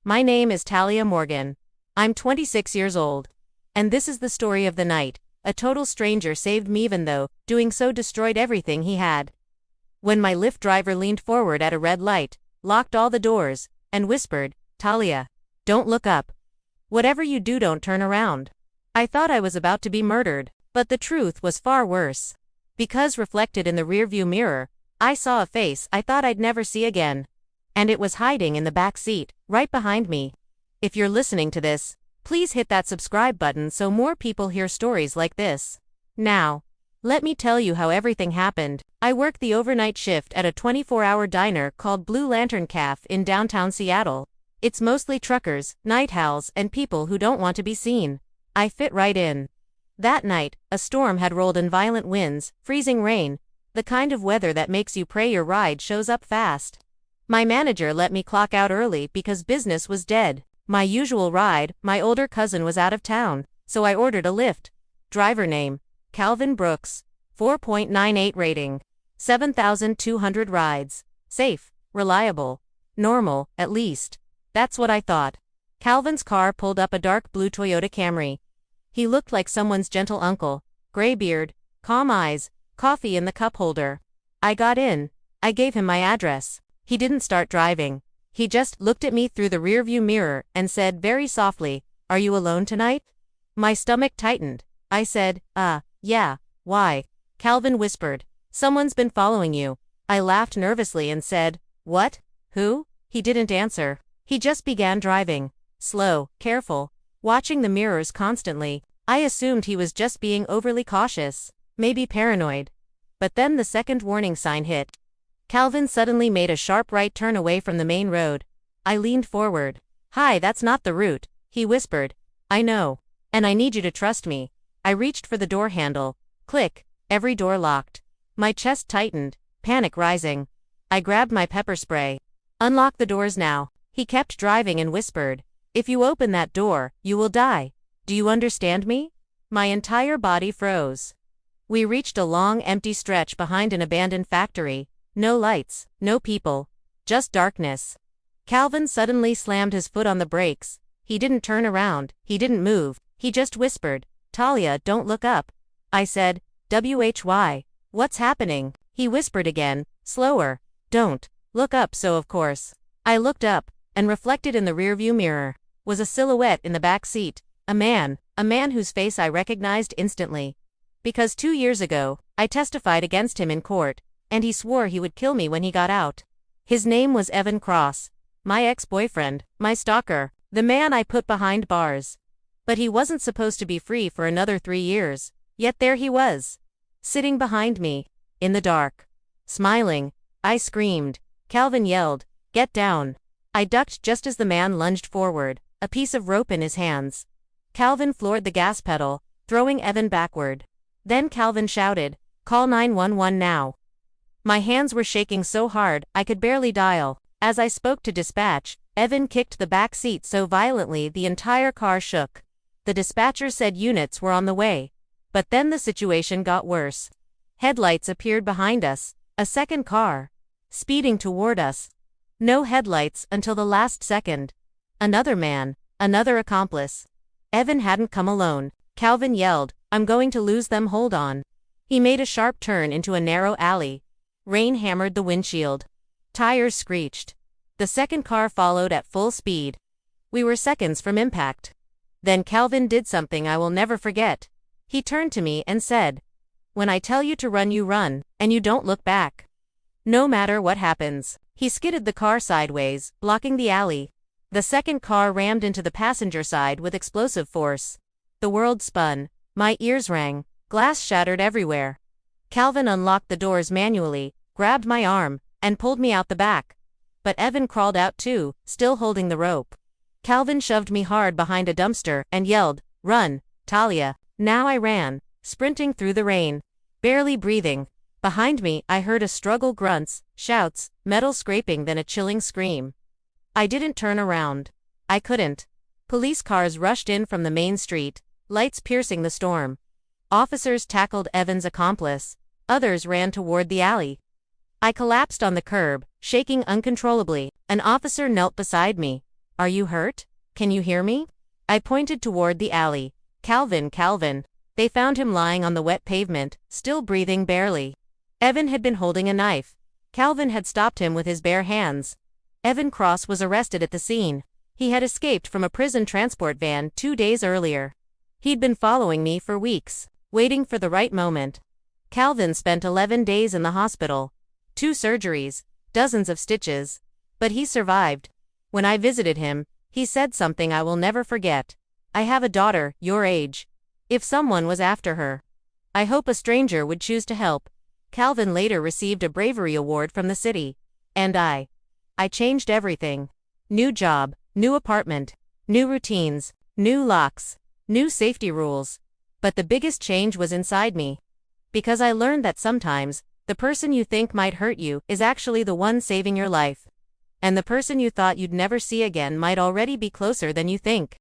My name is Talia Morgan. I'm 26 years old. And this is the story of the night. A total stranger saved me even though doing so destroyed everything he had. When my Lyft driver leaned forward at a red light, locked all the doors, and whispered, "Talia, don't look up. Whatever you do, don't turn around." I thought I was about to be murdered, but the truth was far worse. Because reflected in the rearview mirror, I saw a face I thought I'd never see again. And it was hiding in the back seat, right behind me. If you're listening to this, please hit that subscribe button so more people hear stories like this. Now, let me tell you how everything happened. I worked the overnight shift at a 24-hour diner called Blue Lantern Cafe in downtown Seattle. It's mostly truckers, night owls, and people who don't want to be seen. I fit right in. That night, a storm had rolled in, violent winds, freezing rain, the kind of weather that makes you pray your ride shows up fast. My manager let me clock out early because business was dead. My usual ride, my older cousin, was out of town, so I ordered a Lyft. Driver name, Calvin Brooks. 4.98 rating. 7,200 rides. Safe, reliable, normal, at least. That's what I thought. Calvin's car pulled up, a dark blue Toyota Camry. He looked like someone's gentle uncle, gray beard, calm eyes, coffee in the cup holder. I got in. I gave him my address. He didn't start driving. He just looked at me through the rearview mirror and said very softly, "Are you alone tonight?" My stomach tightened. I said, yeah, why?" Calvin whispered, "Someone's been following you." I laughed nervously and said, "What? Who?" He didn't answer. He just began driving. Slow, careful, watching the mirrors constantly. I assumed he was just being overly cautious, maybe paranoid. But then the second warning sign hit. Calvin suddenly made a sharp right turn away from the main road. I leaned forward. "Hi, that's not the route," he whispered. "I know. And I need you to trust me." I reached for the door handle. Click, every door locked. My chest tightened, panic rising. I grabbed my pepper spray. "Unlock the doors now." He kept driving and whispered, "If you open that door, you will die. Do you understand me?" My entire body froze. We reached a long, empty stretch behind an abandoned factory. No lights, no people, just darkness. Calvin suddenly slammed his foot on the brakes. He didn't turn around, he didn't move, he just whispered, "Talia, don't look up." I said, "Why? What's happening?" He whispered again, slower, "Don't look up." So of course, I looked up, and reflected in the rearview mirror was a silhouette in the back seat, a man whose face I recognized instantly. Because 2 years ago, I testified against him in court, and he swore he would kill me when he got out. His name was Evan Cross, my ex-boyfriend, my stalker, the man I put behind bars. But he wasn't supposed to be free for another 3 years, yet there he was, sitting behind me, in the dark, smiling. I screamed. Calvin yelled, "Get down." I ducked just as the man lunged forward, a piece of rope in his hands. Calvin floored the gas pedal, throwing Evan backward. Then Calvin shouted, "Call 911 now." My hands were shaking so hard I could barely dial. As I spoke to dispatch, Evan kicked the back seat so violently the entire car shook. The dispatcher said units were on the way. But then the situation got worse. Headlights appeared behind us, a second car, speeding toward us. No headlights until the last second. Another man, another accomplice. Evan hadn't come alone. Calvin yelled, "I'm going to lose them, hold on." He made a sharp turn into a narrow alley. Rain hammered the windshield. Tires screeched. The second car followed at full speed. We were seconds from impact. Then Calvin did something I will never forget. He turned to me and said, "When I tell you to run, you run, and you don't look back. No matter what happens." He skidded the car sideways, blocking the alley. The second car rammed into the passenger side with explosive force. The world spun. My ears rang. Glass shattered everywhere. Calvin unlocked the doors manually, grabbed my arm, and pulled me out the back. But Evan crawled out too, still holding the rope. Calvin shoved me hard behind a dumpster and yelled, "Run, Talia." Now I ran, sprinting through the rain, barely breathing. Behind me, I heard a struggle, grunts, shouts, metal scraping, then a chilling scream. I didn't turn around. I couldn't. Police cars rushed in from the main street, lights piercing the storm. Officers tackled Evan's accomplice. Others ran toward the alley. I collapsed on the curb, shaking uncontrollably. An officer knelt beside me. Are you hurt? Can you hear me? I pointed toward the alley. Calvin. They found him lying on the wet pavement, still breathing barely. Evan had been holding a knife. Calvin had stopped him with his bare hands. Evan Cross was arrested at the scene. He had escaped from a prison transport van 2 days earlier. He'd been following me for weeks, waiting for the right moment. Calvin spent 11 days in the hospital. 2 surgeries, dozens of stitches. But he survived. When I visited him, he said something I will never forget. I have a daughter, your age. If someone was after her, I hope a stranger would choose to help. Calvin later received a bravery award from the city. And I changed everything. New job, new apartment, new routines, new locks, new safety rules. But the biggest change was inside me. Because I learned that sometimes, the person you think might hurt you is actually the one saving your life. And the person you thought you'd never see again might already be closer than you think.